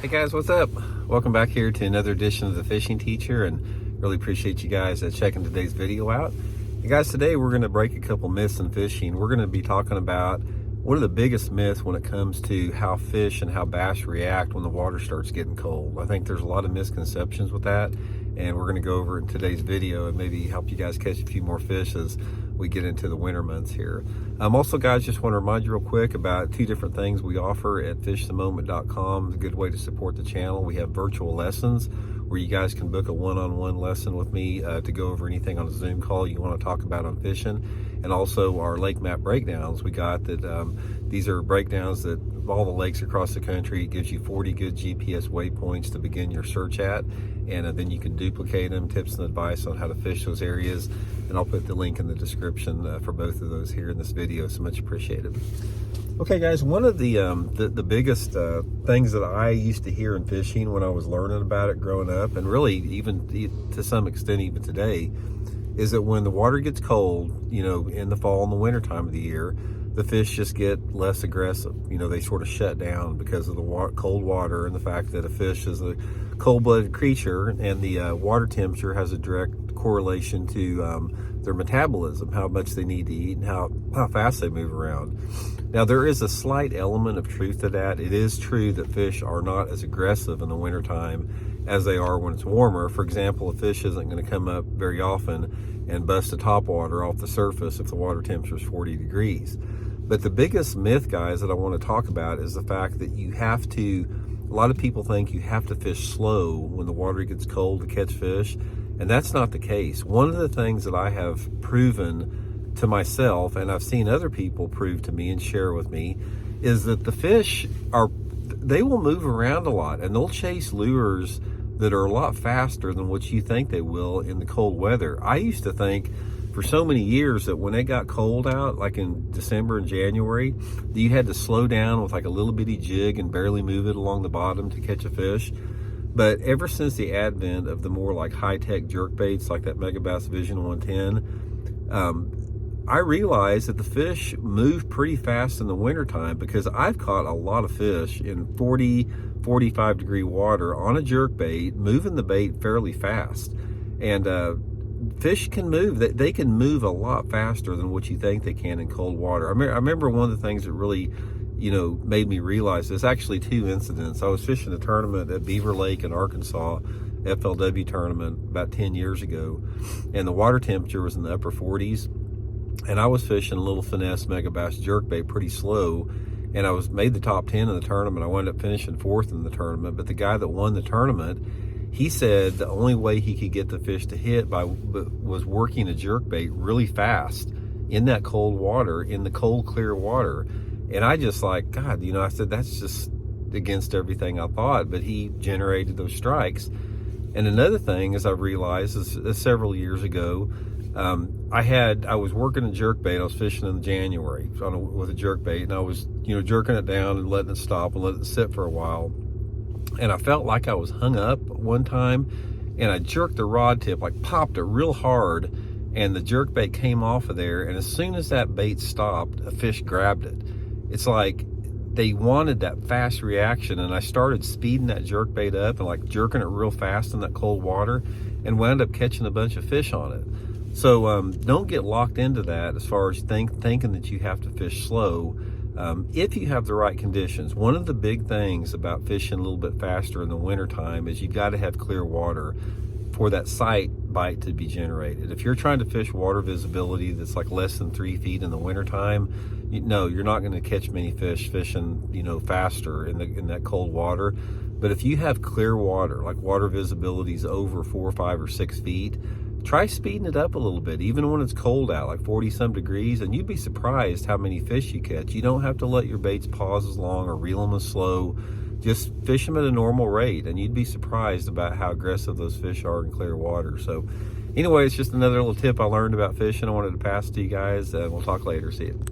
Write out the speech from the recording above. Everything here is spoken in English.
Hey guys, what's up? Welcome back here to another edition of the Fishing Teacher, and really appreciate you guys checking today's video out. And guys, today we're going to break a couple myths in fishing. We're going to be talking about one of the biggest myths when it comes to how fish and how bass react when the water starts getting cold. I think there's a lot of misconceptions with that, and we're going to go over it in today's video and maybe help you guys catch a few more fish as we get into the winter months here. Also, guys, just want to remind you real quick about two different things we offer at fishthemoment.com. It's a good way to support the channel. We have virtual lessons where you guys can book a one-on-one lesson with me to go over anything on a Zoom call you want to talk about on fishing. And also our lake map breakdowns we got that these are breakdowns that all the lakes across the country. It gives you 40 good GPS waypoints to begin your search at, and then you can duplicate them, tips and advice on how to fish those areas. And I'll put the link in the description for both of those here in this video, so much appreciated. Okay guys, one of the biggest things that I used to hear in fishing when I was learning about it growing up, and really even to some extent even today, is that when the water gets cold, you know, in the fall and the winter time of the year, the fish just get less aggressive. You know, they sort of shut down because of the cold water and the fact that a fish is a cold-blooded creature, and the water temperature has a direct correlation to their metabolism, how much they need to eat and how fast they move around. Now, there is a slight element of truth to that. It is true that fish are not as aggressive in the wintertime as they are when it's warmer. For example, a fish isn't going to come up very often and bust a topwater off the surface if the water temperature is 40 degrees. But the biggest myth, guys, that I want to talk about is the fact that a lot of people think you have to fish slow when the water gets cold to catch fish, and that's not the case. One of the things that I have proven to myself, and I've seen other people prove to me and share with me, is that the fish they will move around a lot, and they'll chase lures that are a lot faster than what you think they will in the cold weather. I used to think for so many years that when it got cold out, like in December and January, that you had to slow down with like a little bitty jig and barely move it along the bottom to catch a fish. But ever since the advent of the more like high-tech jerk baits like that Megabass Vision 110, I realized that the fish move pretty fast in the wintertime, because I've caught a lot of fish in 40, 45 degree water on a jerk bait, moving the bait fairly fast. And fish can move. They can move a lot faster than what you think they can in cold water. I remember one of the things that really, you know, made me realize this, actually two incidents. I was fishing a tournament at Beaver Lake in Arkansas, FLW tournament, about 10 years ago, and the water temperature was in the upper 40s, and I was fishing a little finesse Megabass jerkbait pretty slow, and I made the top 10 in the tournament. I wound up finishing 4th in the tournament, but the guy that won the tournament, he said the only way he could get the fish to hit was working a jerkbait really fast in that cold water, in the cold, clear water. And I just like, God, you know, I said, that's just against everything I thought, but he generated those strikes. And another thing, as I realized, is several years ago, I was working a jerkbait. I was fishing in January with a jerkbait, and I was, you know, jerking it down and letting it stop and letting it sit for a while. And I felt like I was hung up one time, and I jerked the rod tip, like popped it real hard, and the jerkbait came off of there. And as soon as that bait stopped, a fish grabbed it. It's like they wanted that fast reaction, and I started speeding that jerkbait up and like jerking it real fast in that cold water, and wound up catching a bunch of fish on it. So don't get locked into that as far as thinking that you have to fish slow. If you have the right conditions. One of the big things about fishing a little bit faster in the wintertime is you've got to have clear water for that sight bite to be generated. If you're trying to fish water visibility that's like less than 3 feet in the wintertime, you're not going to catch many fish fishing, you know, faster in that cold water. But if you have clear water, like water visibility is over 4, 5, or 6 feet, try speeding it up a little bit, even when it's cold out, like 40-some degrees, and you'd be surprised how many fish you catch. You don't have to let your baits pause as long or reel them as slow. Just fish them at a normal rate, and you'd be surprised about how aggressive those fish are in clear water. So anyway, it's just another little tip I learned about fishing. I wanted to pass to you guys, and we'll talk later. See you.